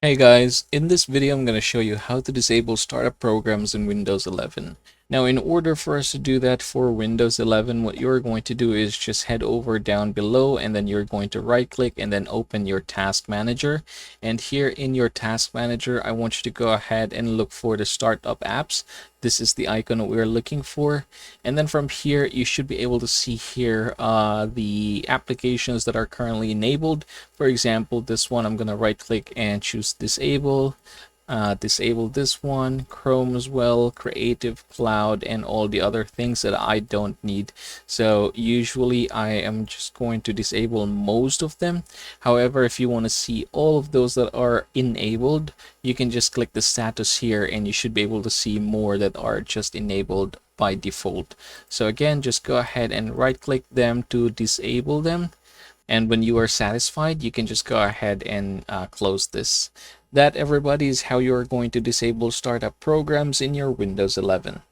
Hey guys, in this video I'm going to show you how to disable startup programs in Windows 11. Now in order for us to do that for Windows 11, what you're going to do is just head over down below and then you're going to right click and then open your task manager. And here in your task manager, I want you to go ahead and look for the startup apps. This is the icon that we're looking for. And then from here, you should be able to see here the applications that are currently enabled. For example, this one, I'm going to right click and choose disable. Disable this one, Chrome as well, Creative Cloud, and all the other things that I don't need. So usually I am just going to disable most of them. However, if you want to see all of those that are enabled, you can just click the status here and you should be able to see more that are just enabled by default. So again, just go ahead and right click them to disable them. And when you are satisfied, you can just go ahead and close this. That, everybody, is how you are going to disable startup programs in your Windows 11.